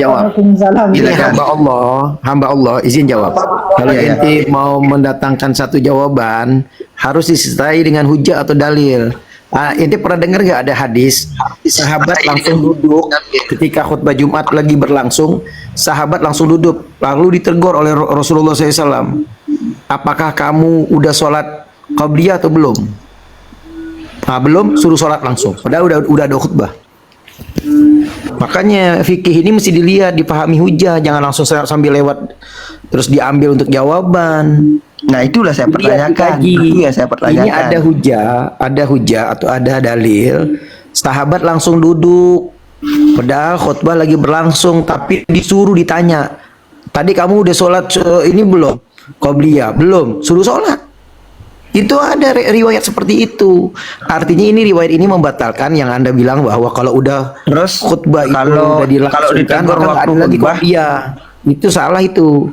Jawab. Waalaikumsalam. Ini Silakan. hamba Allah izin jawab. Kalau Iya, iya. ente mau mendatangkan satu jawaban, harus disertai dengan hujah atau dalil. Ente pernah dengar nggak ada hadis sahabat langsung duduk ketika khutbah Jumat lagi berlangsung, sahabat langsung duduk lalu ditegur oleh Rasulullah SAW. Apakah kamu udah sholat qabliyah atau belum? Belum, suruh sholat langsung. Padahal udah ada khutbah. Makanya fikih ini mesti dilihat, dipahami hujah, jangan langsung sambil lewat terus diambil untuk jawaban. Nah, itulah saya Dilihat, pertanyakan. dikaji. Itu ya saya pertanyakan. Ini ada hujah atau ada dalil. Sahabat langsung duduk, padahal khutbah lagi berlangsung, tapi disuruh ditanya. Tadi kamu udah sholat ini belum? Qabliyah belum? Suruh sholat. Itu ada riwayat seperti itu. Artinya ini riwayat ini membatalkan yang Anda bilang bahwa kalau udah Terus khutbah itu kalau udah dilangsungkan ditegur maka nggak waktu ada lagi khutbah, qabliyah. Itu salah itu.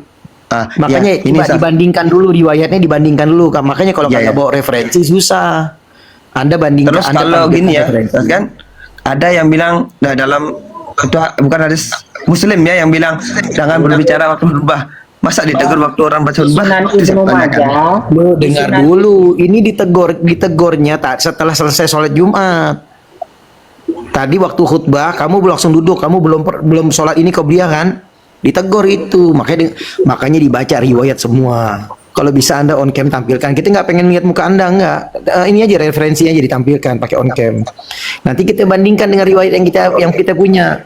ya, Makanya ini dibandingkan dulu riwayatnya, dibandingkan dulu. Makanya kalau Ya, nggak ya. bawa referensi susah. Anda bandingkan. Terus Anda kalau tampilkan gini ya, referensi. terus kan ada yang bilang dalam itu bukan hadis Muslim ya yang bilang jangan berbicara waktu khutbah. Masa ditegur waktu orang baca khutbah? Sunan Itu saya Ibnu pertanyakan. Majah. Lo dengar dulu, ini ditegurnya setelah selesai sholat Jumat. Tadi waktu khutbah kamu langsung duduk, kamu belum sholat ini qabliyah kan? Ditegur itu, makanya dibaca riwayat semua. Kalau bisa Anda on cam tampilkan. Kita nggak pengen lihat muka Anda, nggak. Ini aja referensinya aja ditampilkan pakai on cam. Nanti kita bandingkan dengan riwayat yang kita punya.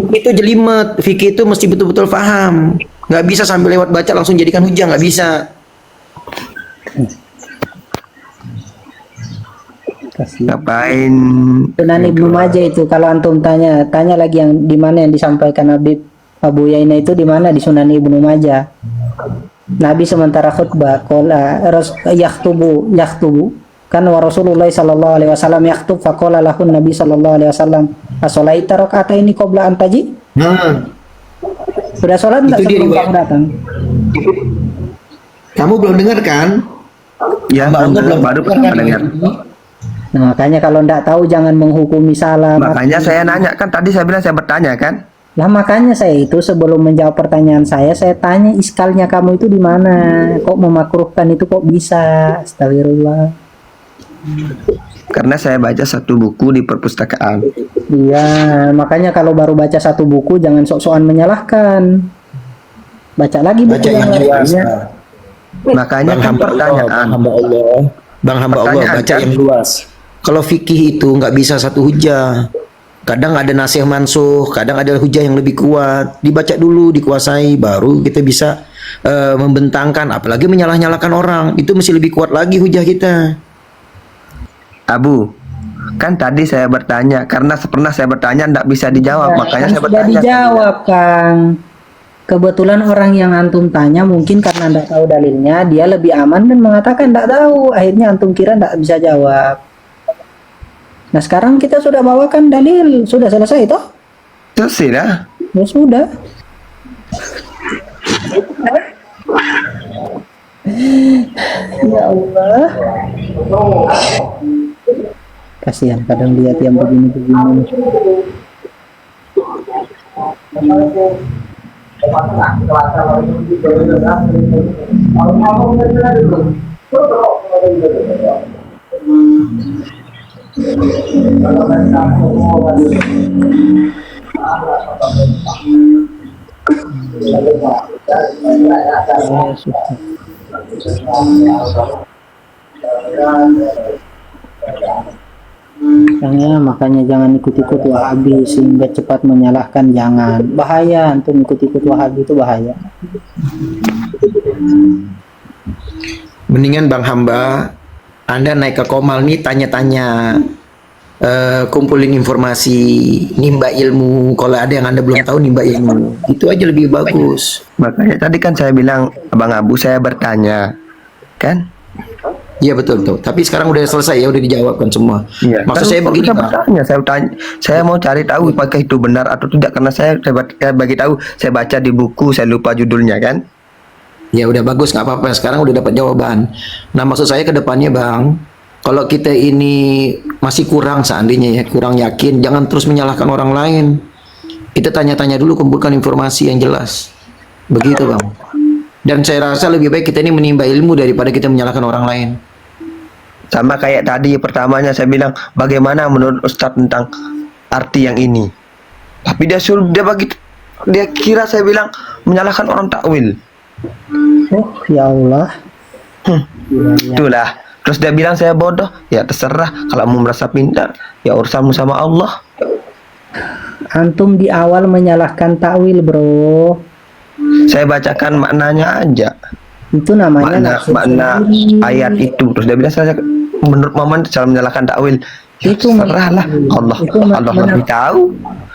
Itu jelimet, fikih itu mesti betul-betul paham. Nggak bisa sambil lewat baca langsung jadikan hujah, nggak bisa. Ngapain? Sunan Ibnu Majah itu kalau antum tanya lagi yang di mana yang disampaikan Habib Abu Yaina itu di mana, di Sunan Ibnu Majah. Nabi sementara khutbah qala yaktubu kan wa Rasulullah sallallahu alaihi wasallam yaktub faqala lahu Nabi sallallahu alaihi wasallam asolaita raka'ataini qabla an taji. Sudah sholat enggak Itu dia sebelum riwayat. kamu datang? Kamu belum dengar kan? Ya, baru pernah dengar. Nah, makanya kalau enggak tahu jangan menghukumi salah. Makanya saya nanya kan tadi saya bilang saya bertanya kan. Lah makanya saya itu sebelum menjawab pertanyaan saya tanya iskalnya kamu itu di mana? Kok memakruhkan itu kok bisa? Astagfirullah. Karena saya baca satu buku di perpustakaan. Iya, makanya kalau baru baca satu buku jangan sok-sokan menyalahkan. Baca lagi buku Baca yang jelas. lainnya. Makanya kan pertanyaan. Bang hamba Allah, Pertanyaan, baca kan? yang luas. Kalau fikih itu nggak bisa satu hujah. Kadang ada nasih mansuh, kadang ada hujah yang lebih kuat. Dibaca dulu, dikuasai, baru kita bisa membentangkan. Apalagi menyalah-nyalahkan orang, itu mesti lebih kuat lagi hujah kita. Abu, kan tadi saya bertanya karena pernah saya bertanya tidak bisa dijawab, makanya Kan saya sudah bertanya. dijawab, Kang. Kebetulan orang yang antum tanya mungkin karena enggak tahu dalilnya, dia lebih aman dan mengatakan enggak tahu. Akhirnya antum kira enggak bisa jawab. Nah, sekarang kita sudah bawakan dalil, sudah selesai toh? Selesai dah. Ya sudah. Ya Allah. Kasihan kadang lihat yang begini-begini. Makanya jangan ikut-ikut Wahabi sehingga cepat menyalahkan, jangan. Bahaya antum ikut-ikut Wahabi, itu bahaya. Mendingan Bang Hamba, Anda naik ke Komal nih tanya-tanya, kumpulin informasi, nimba ilmu. Kalau ada yang Anda belum tahu, nimba ilmu. Itu aja lebih bagus. Makanya tadi kan saya bilang, Abang Abu saya bertanya, kan? Iya betul betul. Tapi sekarang udah selesai ya, udah dijawabkan semua. Iya. Maksud Kan saya begini saya Bang. bertanya, saya tanya, saya mau cari tahu apakah itu benar atau tidak karena saya bagi tahu, saya baca di buku, saya lupa judulnya kan? Ya udah bagus, nggak apa-apa. Sekarang udah dapat jawaban. Nah maksud saya ke depannya Bang, kalau kita ini masih kurang seandainya ya, kurang yakin, jangan terus menyalahkan orang lain. Kita tanya-tanya dulu, kumpulkan informasi yang jelas. Begitu Bang. Dan saya rasa lebih baik kita ini menimba ilmu daripada kita menyalahkan orang lain. Sama kayak tadi pertamanya saya bilang, bagaimana menurut Ustadz tentang arti yang ini. Tapi dia kira saya bilang menyalahkan orang takwil. Oh, ya Allah. Itulah. Terus dia bilang saya bodoh. Ya terserah, kalau mau merasa pintar, ya urusanmu sama Allah. Antum di awal menyalahkan takwil, bro. Saya bacakan maknanya aja. Itu namanya Makna ayat itu. Terus dia bilang saya menurut Maman cara menyalahkan takwil. Ya, Itu terserahlah. Allah lebih tahu.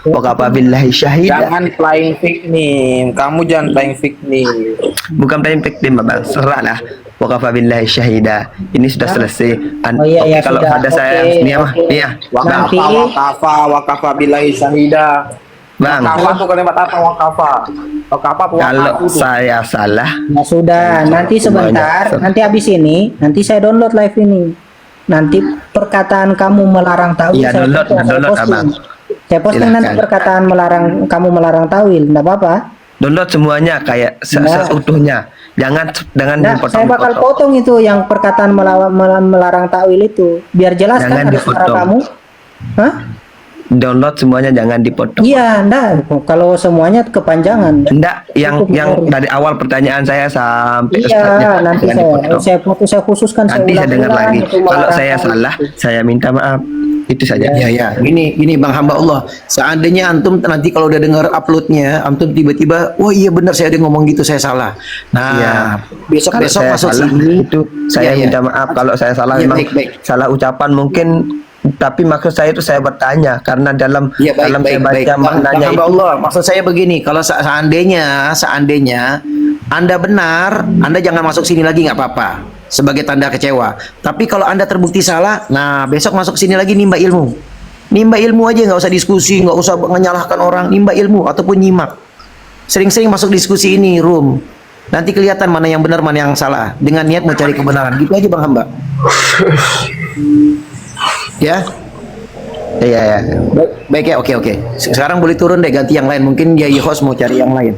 Wa kafa billahi syahida. Jangan playing victim. Kamu jangan playing victim. Bukan playing victim, Bang. Serahlah. Wa kafa billahi syahida. Ini sudah selesai. Oh iya, ya, Kalau sudah. ada saya Oke, nih mah. oke. Iya. Nanti- Wakafa billahi syahida. Bang, Wakafa tuh kalimat apa wakafa? Wakafa kalau wakafu tuh. saya salah, Nah sudah, nanti sebentar, Semuanya. nanti habis ini, nanti saya download live ini. Nanti perkataan kamu melarang takwil, Iya, download, Abang. Saya posting nanti Silakan. perkataan kamu melarang takwil, enggak apa-apa. download semuanya kayak Nah. seutuhnya. Jangan Nah, saya bakal potong itu yang perkataan melarang takwil itu, biar jelas Jangan kan ada suara dipotong. kamu. Hah? Download semuanya, jangan dipotong. Iya, enggak. Kalau semuanya kepanjangan. Enggak, yang Cukup dari awal pertanyaan saya sampai ustadznya, Iya, nanti jangan dipotong. saya khususkan, Nanti saya dengar ulang-ulang lagi. itu Kalau melarang saya takwil salah, itu. saya minta maaf. Itu saja. Ya, ya. Ini Bang hamba Allah. Seandainya antum nanti kalau udah dengar uploadnya, antum tiba-tiba, oh iya benar saya ada ngomong gitu, saya salah. Nah, Iya. Kalau besok saya masuk salah, sini itu saya Iya, iya. minta maaf. Kalau saya salah Iya, memang baik. salah ucapan mungkin, tapi maksud saya itu saya bertanya karena dalam Ya, baik, dalam baik, saya baca baik. Bang maknanya hamba itu. Allah, maksud saya begini, kalau seandainya Anda benar, Anda jangan masuk sini lagi nggak apa-apa sebagai tanda kecewa. Tapi kalau Anda terbukti salah, nah besok masuk sini lagi nimba ilmu. Nimba ilmu aja, nggak usah diskusi, nggak usah menyalahkan orang, nimba ilmu ataupun nyimak. Sering-sering masuk diskusi ini, room. Nanti kelihatan mana yang benar, mana yang salah. Dengan niat mencari kebenaran. Gitu aja Bang Hamba. Ya? Iya ya. Baik, baik ya, oke. Sekarang boleh turun deh, ganti yang lain. Mungkin dia host mau cari yang lain.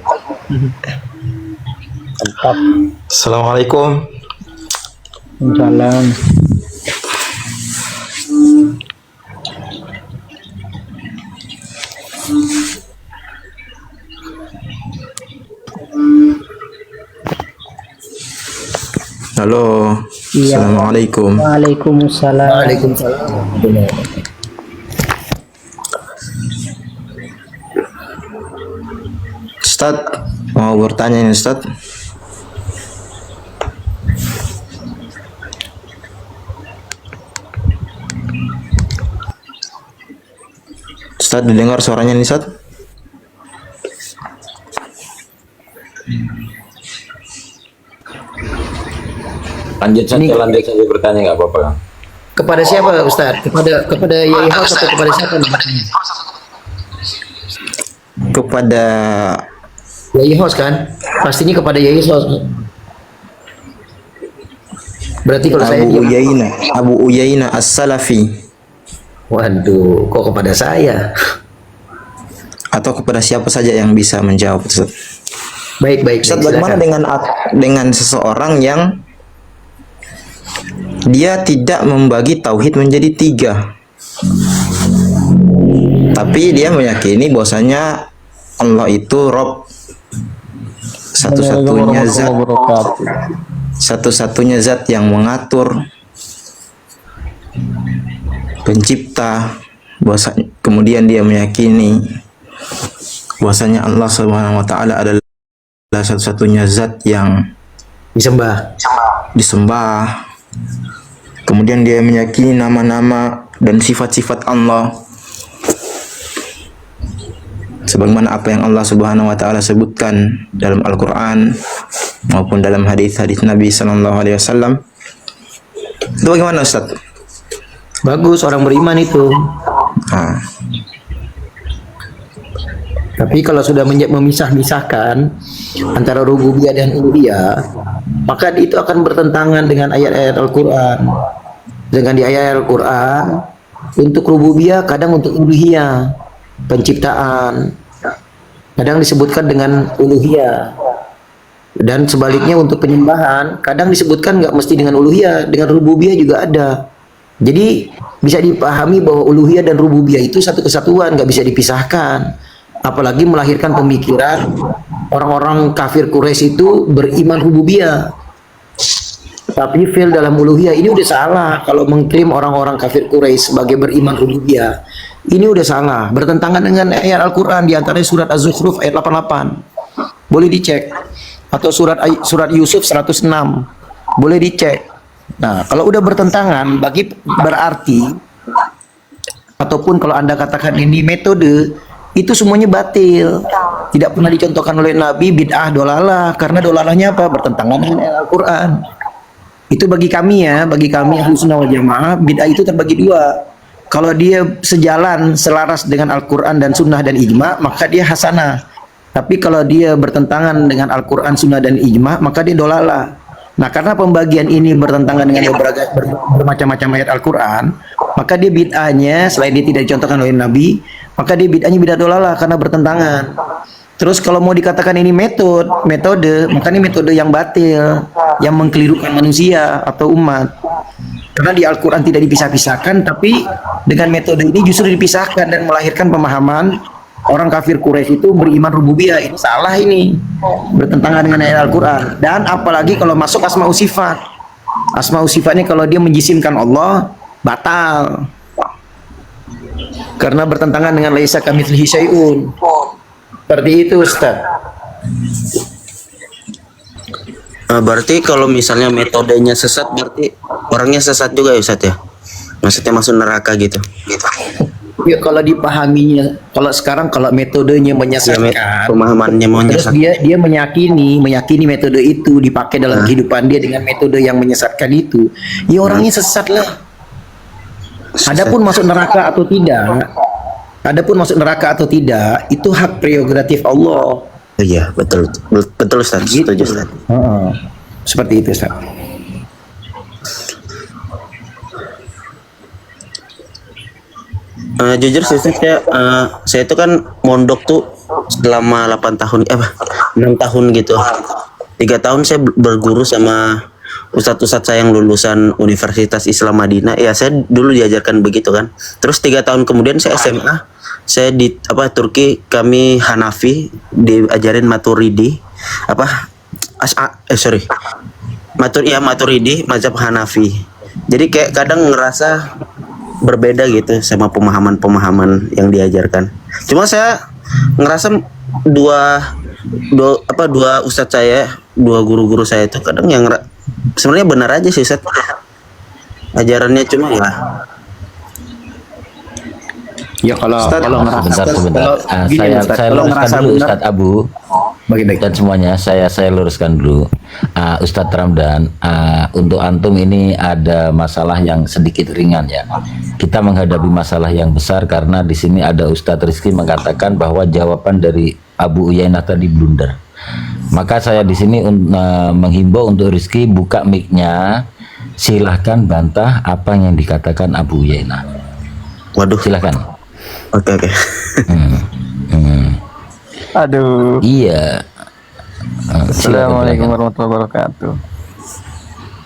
Assalamualaikum. Salam. Halo. Iya. Assalamualaikum. Waalaikumsalam. Waalaikumsalam. Ustadz, mau bertanya ini Ustadz. Ustadz, didengar suaranya nih Ustadz? Lanjut saja bertanya nggak apa-apa. Kepada siapa Ustaz? Kepada Yai House atau kepada siapa? Kepada Yai House kan? Pastinya kepada Yai House. Berarti kalau saya Abu Uyaina As-Salafi, waduh, kok kepada saya? atau kepada siapa saja yang bisa menjawab Ustadz. Baik, Ustadz, bagaimana silakan. dengan seseorang yang dia tidak membagi tauhid menjadi 3, tapi dia meyakini bahwasanya Allah itu Rob, satu-satunya zat yang mengatur, pencipta, kemudian dia meyakini bahwasanya Allah Subhanahu wa taala adalah satu-satunya zat yang disembah. Kemudian dia meyakini nama-nama dan sifat-sifat Allah sebagaimana apa yang Allah Subhanahu wa taala sebutkan dalam Al-Qur'an maupun dalam hadis-hadis Nabi sallallahu alaihi wasallam. Itu bagaimana Ustaz? Bagus, orang beriman itu. Nah, Tapi kalau sudah memisah-misahkan antara rububiyah dan uluhiyah, maka itu akan bertentangan dengan ayat-ayat Al-Qur'an. Dengan di ayat Al-Qur'an, untuk rububiyah kadang untuk uluhiyah, penciptaan. kadang disebutkan dengan uluhiyah. Dan sebaliknya untuk penyembahan, kadang disebutkan nggak mesti dengan uluhiyah, dengan rububiyah juga ada. Jadi bisa dipahami bahwa uluhiyah dan rububiyah itu satu kesatuan, nggak bisa dipisahkan. Apalagi melahirkan pemikiran orang-orang kafir Quraisy itu beriman rububiyah, tapi fail dalam uluhiyah. Ini udah salah kalau mengklaim orang-orang kafir Quraisy sebagai beriman rububiyah. Ini udah salah, bertentangan dengan ayat Al-Qur'an, di antaranya surat Az-Zukhruf ayat 88. Boleh dicek. Atau surat Yusuf 106. Boleh dicek. Nah, kalau udah bertentangan berarti ataupun kalau Anda katakan ini metode, itu semuanya batil. Tidak pernah dicontohkan oleh Nabi, bid'ah, dolalah. Karena dolalahnya apa? Bertentangan dengan Al-Qur'an. Itu bagi kami ya, bagi kami Ahlus Sunnah wal Jamaah, bid'ah itu terbagi dua. Kalau dia sejalan, selaras dengan Al-Qur'an dan Sunnah dan Ijma', maka dia hasanah. Tapi kalau dia bertentangan dengan Al-Quran, Sunnah, dan Ijma', maka dia dolalah. Nah, karena pembagian ini bertentangan dengan bermacam-macam ayat Al-Quran, maka dia bid'ahnya, selain dia tidak dicontohkan oleh Nabi, maka dia bid'ahnya bid'ah dolalah karena bertentangan. Terus kalau mau dikatakan ini metode, maka ini metode yang batil, yang mengkelirukan manusia atau umat. Karena di Al-Quran tidak dipisah-pisahkan, tapi dengan metode ini justru dipisahkan dan melahirkan pemahaman orang kafir Quraisy itu beriman rububiyah. Ini salah, ini bertentangan dengan ayat Al-Quran. Dan apalagi kalau masuk asma'u sifat. Asma'u sifatnya kalau dia menjisimkan Allah, batal. Karena bertentangan dengan laisa kamitslihi syai'un. Seperti itu, Ustaz. Berarti kalau misalnya metodenya sesat, berarti orangnya sesat juga ya Ustaz ya? Maksudnya masuk neraka gitu. Ya kalau dipahaminya, kalau sekarang kalau metodenya menyesatkan, pemahamannya terus menyesatkan. dia meyakini metode itu dipakai dalam kehidupan dia dengan metode yang menyesatkan itu, ya orangnya sesat lah. Adapun masuk neraka atau tidak, itu hak prerogatif Allah. Oh iya, betul Ustaz. Gitu. Setuju Ustaz. Seperti itu, Ustaz. Jujur sih saya itu kan mondok tuh selama 6 tahun gitu. 3 tahun saya berguru sama ustadz-ustadz saya yang lulusan Universitas Islam Madinah. Ya saya dulu diajarkan begitu kan. Terus 3 tahun kemudian saya SMA. Saya di Turki, kami Hanafi, diajarin Maturidi. Maturidi mazhab Hanafi. Jadi kayak kadang ngerasa berbeda gitu sama pemahaman yang diajarkan. Cuma saya ngerasa dua ustadz saya, dua guru-guru saya itu kadang yang sebenarnya benar aja sih Ustadz. Ajarannya cuma ya kalau ngerasa sebentar. Saya luruskan dulu Ustadz Abu. Baik. Dan semuanya saya luruskan dulu. Ustadz Ramdan, untuk antum ini ada masalah yang sedikit ringan ya. Kita menghadapi masalah yang besar karena di sini ada Ustadz Rizky mengatakan bahwa jawaban dari Abu Uyainah tadi blunder. Maka saya di sini menghimbau untuk Rizky buka mic-nya, silahkan bantah apa yang dikatakan Abu Uyainah. Waduh. Silahkan. Oke. Aduh. Iya. Assalamualaikum warahmatullahi wabarakatuh.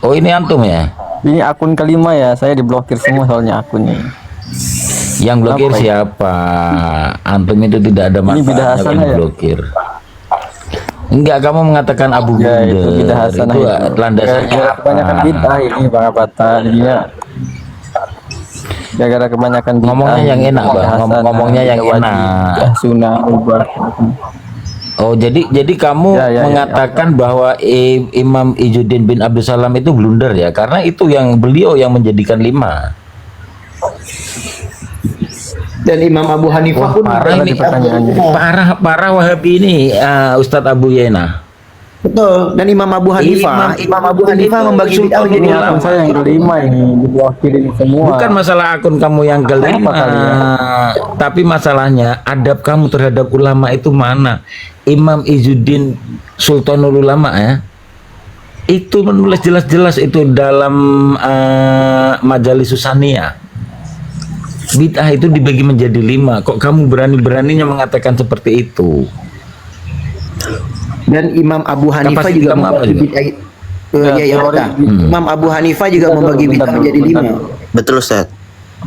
Oh ini antum ya? Ini akun kelima ya, saya diblokir semua soalnya akunnya. Yang blokir Apa ya? siapa? Antum itu tidak ada Ini Bidah manfaatnya Hasanah yang ya? blokir. Enggak, kamu mengatakan Abu Ya itu Bunda. Bidah Hasanah Itu itu. landasannya Gara-gara kebanyakan apa? bid'ah ini Bang Abata jadinya. Gara-gara kebanyakan bid'ah. Ngomongnya yang enak, Bang. Ngomongnya yang enak. Sunnah ubah. Oh, jadi kamu Ya. mengatakan bahwa Imam Izzuddin bin Abdul Salam itu blunder ya, karena itu yang beliau yang menjadikan 5. Dan Imam Abu Hanifah pun Parah ini, pertanyaannya. parah Wahabi ini, Ustadz Abu Uyainah. betul. Dan Imam Abu Hanifah, Imam Abu Hanifah membagi bid'ah menjadi Ini akun saya yang kelima ini diblokir ini semua. Bukan masalah akun kamu yang kelima, Apa tapi masalahnya adab kamu terhadap ulama itu mana? Imam Izzuddin Sultanul Ulama ya, itu menulis jelas-jelas itu dalam Majalis Susaniyah. Bid'ah itu dibagi menjadi 5. Kok kamu berani-beraninya mengatakan seperti itu? Dan Imam Abu Hanifah Kapasitas juga kamu apa membagi juga? bid'ah. Ya, teori betul. Imam Abu Hanifah juga membagi bid'ah menjadi 5. Betul Ustaz.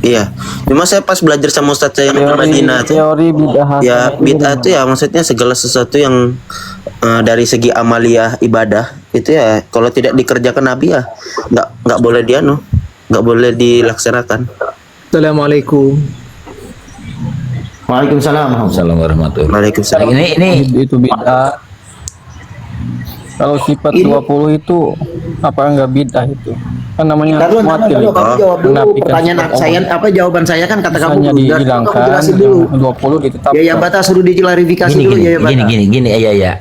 Iya. Cuma saya pas belajar sama Ustaz saya yang di Madinah tuh, teori bid'ah ya bid'ah itu ya maksudnya segala sesuatu yang dari segi amaliyah ibadah itu ya kalau tidak dikerjakan Nabi ya nggak boleh nggak boleh dilaksanakan. Assalamualaikum. Waalaikumsalam. Assalamualaikum warahmatullahi Waalaikumsalam. wabarakatuh. Ini itu bid'ah. Kalau sifat 20 itu apa enggak bid'ah itu? Kan namanya Ntar dulu, muatil itu. kamu jawab dulu Menafikan pertanyaan sifat saya, Allah. apa jawaban saya kan kata kamu Misalnya dulu. Dan dihilangkan, kamu jelasin dulu. yang 20 ditetapkan. Ya Bata suruh diklarifikasi gini dulu gini ya Bata. gini ya.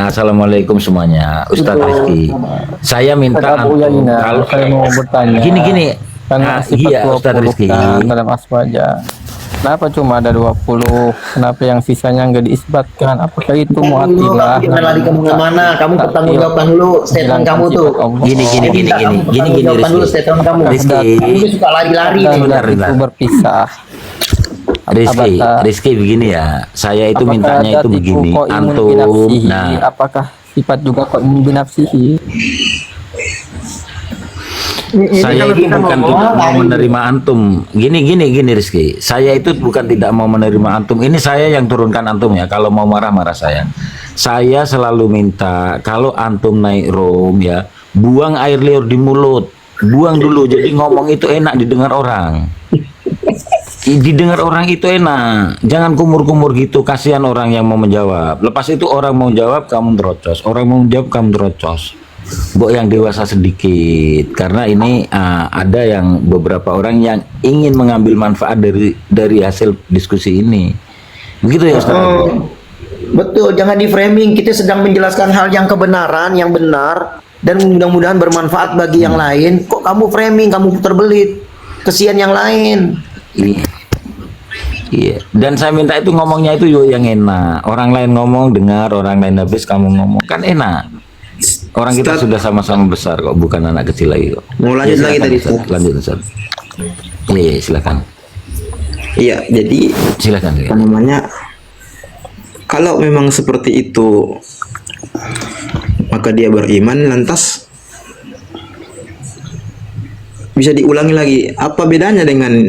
Assalamualaikum semuanya, Ustadz Rizky. Saya minta Kata Abu antum Yaina, kalau saya mau bertanya. gini. Karena sifat Iya 20 Ustadz Rizky. kan dalam asmaja. Kenapa cuma ada 20? Kenapa yang sisanya enggak diisbatkan? Apakah itu Dulu, mu'attilah? kamu jangan lari kemana-mana. Kamu pertanggung jawabkan dulu statement kamu tuh. Gini. Pertanggung jawabkan dulu statement kamu. Rizky. Kamu suka lari-lari nih. Bentar. Itu berpisah. Rizky begini ya. Saya itu Apakah mintanya ada itu begini. tipu qa'imun Antum, binafsihi? nah Apakah sifat juga qa'imun binafsihi? saya itu bukan tidak mau menerima antum. Gini Rizky. Saya itu bukan tidak mau menerima antum. Ini saya yang turunkan antum ya. Kalau mau marah saya. Saya selalu minta kalau antum naik room ya, buang air liur di mulut. Buang dulu. Jadi ngomong itu enak didengar orang. Didengar orang itu enak. Jangan kumur-kumur gitu. Kasihan orang yang mau menjawab. Lepas itu orang mau jawab kamu terocos. Orang mau jawab kamu terocos. Mbok yang dewasa sedikit karena ini ada yang beberapa orang yang ingin mengambil manfaat dari hasil diskusi ini. Begitu ya Ustaz? Betul, jangan di framing. Kita sedang menjelaskan hal yang kebenaran, yang benar dan mudah-mudahan bermanfaat bagi yang lain. Kok kamu framing, kamu putar belit. Kesian yang lain. Iya. Dan saya minta itu ngomongnya itu yang enak. Orang lain ngomong dengar, orang lain habis kamu ngomong kan enak. Orang kita sudah sama-sama besar kok, bukan anak kecil lagi kok. Mau lanjut lagi tadi, Ustaz. Lanjut Ustaz. Iya, silakan. Iya, jadi Silakan. apa namanya, kalau memang seperti itu maka dia beriman, lantas bisa diulangi lagi, apa bedanya dengan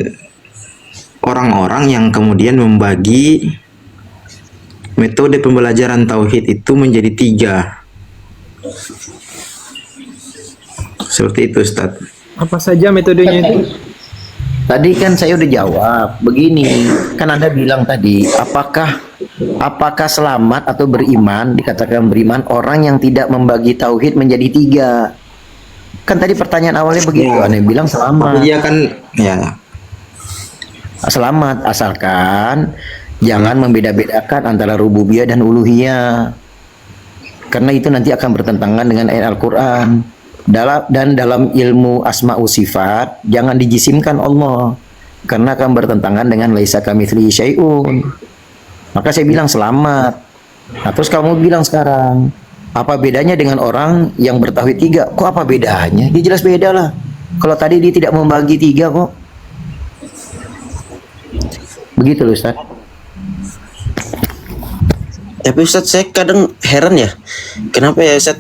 orang-orang yang kemudian membagi metode pembelajaran tauhid itu menjadi 3 seperti itu Ustaz? Apa saja metodenya itu? Tadi kan saya udah jawab. Begini, kan Anda bilang tadi, apakah selamat atau beriman, dikatakan beriman orang yang tidak membagi tauhid menjadi 3. Kan tadi pertanyaan awalnya begitu, Anda bilang selamat. Iya kan, ya. Selamat asalkan jangan membeda-bedakan antara rububiyah dan uluhiyah. Karena itu nanti akan bertentangan dengan ayat Al-Quran. Dalam ilmu asma'u sifat jangan dijisimkan Allah, karena akan bertentangan dengan laisa kamitslihi syai'un. Maka saya bilang selamat. Nah, terus kamu bilang sekarang apa bedanya dengan orang yang bertauhid 3? Kok apa bedanya? Dia jelas beda lah. Kalau tadi dia tidak membagi 3 kok. Begitu loh Ustaz. Tapi Ustaz saya kadang heran ya, kenapa ya Ustaz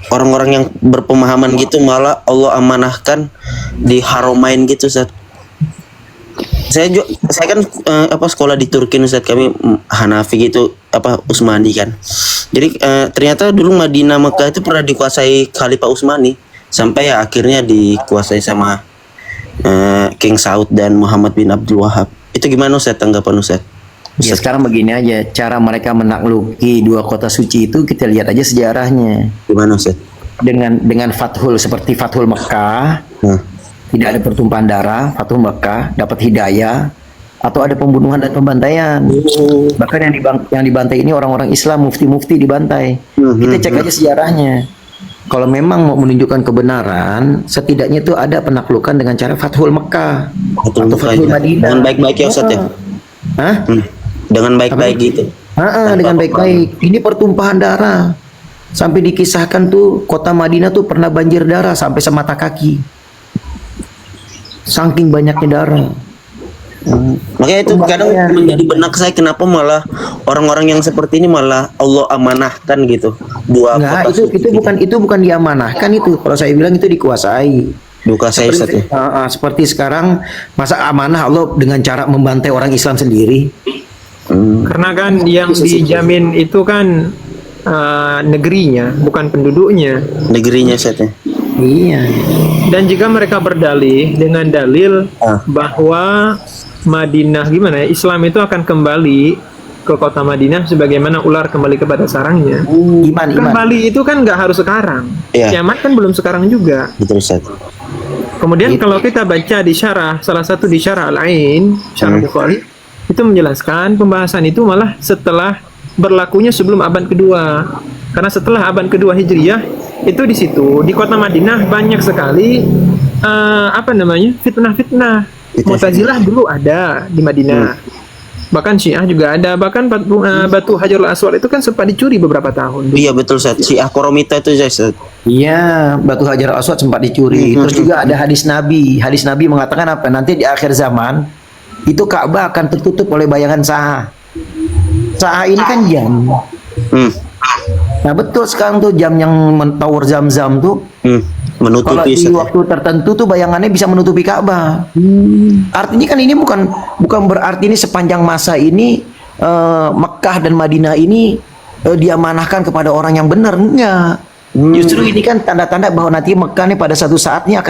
orang-orang yang berpemahaman gitu malah Allah amanahkan di Haramain gitu Ustaz. Saya kan sekolah di Turki Ustaz, kami Hanafi gitu, Utsmani kan. Jadi ternyata dulu Madinah Mekah itu pernah dikuasai Khalifah Utsmani sampai ya akhirnya dikuasai sama King Saud dan Muhammad bin Abdul Wahab. Itu gimana Ustaz tanggapan Ustaz? Ya sekarang begini aja, cara mereka menakluki 2 kota suci itu kita lihat aja sejarahnya. Gimana Ustaz? Dengan Fathul seperti Fathul Mekah, tidak ada pertumpahan darah. Fathul Mekah dapat hidayah, atau ada pembunuhan dan pembantaian. Bahkan yang dibantai ini orang-orang Islam, mufti-mufti dibantai. Kita cek aja sejarahnya. Kalau memang mau menunjukkan kebenaran, setidaknya itu ada penaklukan dengan cara Fathul Mekah atau Fathul Madinah. Dengan baik-baik ya Ustaz ya? Hah? Dengan baik-baik gitu. Dengan baik-baik. Ini pertumpahan darah. Sampai dikisahkan tuh kota Madinah tuh pernah banjir darah sampai semata kaki. Saking banyaknya darah. Makanya itu kadang menjadi benak saya kenapa malah orang-orang yang seperti ini malah Allah amanahkan gitu. Dua Enggak, kota itu bukan diamanahkan itu. Kalau saya bilang itu dikuasai. duka saya Ustaz, ya. Seperti sekarang masa amanah Allah dengan cara membantai orang Islam sendiri. Karena kan yang dijamin itu kan negerinya, bukan penduduknya. Negerinya Ustaz, ya. Iya. Dan jika mereka berdalih dengan dalil bahwa Madinah gimana ya, Islam itu akan kembali ke kota Madinah sebagaimana ular kembali kepada sarangnya. Iman. Kembali itu kan nggak harus sekarang. Iya. Kiamat kan belum sekarang juga. Betul Ustaz. Kemudian kalau kita baca di syarah, salah satu di syarah Al-Ain, syarah Bukhari, itu menjelaskan pembahasan itu malah setelah berlakunya sebelum abad kedua. Karena setelah abad kedua Hijriyah, itu di situ, di kota Madinah banyak sekali fitnah-fitnah. Mu'tazilah dulu ada di Madinah. Bahkan Syiah juga ada, bahkan batu Hajarul Aswad itu kan sempat dicuri beberapa tahun. Iya betul Ustaz. Si Akoromita itu Ustaz. Iya, batu Hajar Aswad sempat dicuri. Terus juga ada hadis Nabi. Hadis Nabi mengatakan apa? Nanti di akhir zaman itu Ka'bah akan tertutup oleh bayangan saha. Saha ini kan jam. Nah betul sekarang tuh jam yang tower Zam-Zam tuh. Kalau Menutupi di Ustaz, ya. waktu tertentu tuh bayangannya bisa menutupi Ka'bah. Artinya kan ini bukan berarti ini sepanjang masa ini Mekah dan Madinah ini diamanahkan kepada orang yang benar, enggak. Justru ini kan tanda-tanda bahwa nanti Mekah nih pada satu saatnya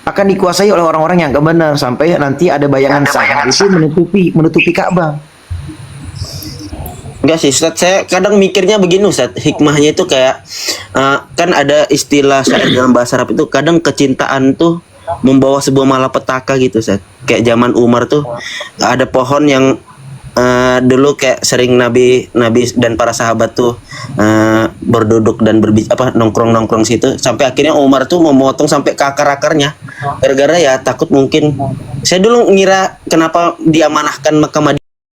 akan dikuasai oleh orang-orang yang enggak benar sampai nanti ada bayangan saha itu menutupi Ka'bah. Enggak sih Ustaz, saya kadang mikirnya begini Ustaz, hikmahnya itu kayak kan ada istilah syair dalam bahasa Arab itu kadang kecintaan tuh membawa sebuah malapetaka gitu Ustaz. Kayak zaman Umar tuh ada pohon yang dulu kayak sering Nabi dan para sahabat tuh berduduk dan nongkrong situ sampai akhirnya Umar tuh memotong sampai ke akar-akarnya gara-gara ya takut mungkin saya dulu ngira kenapa diamanahkan Mekah Madinah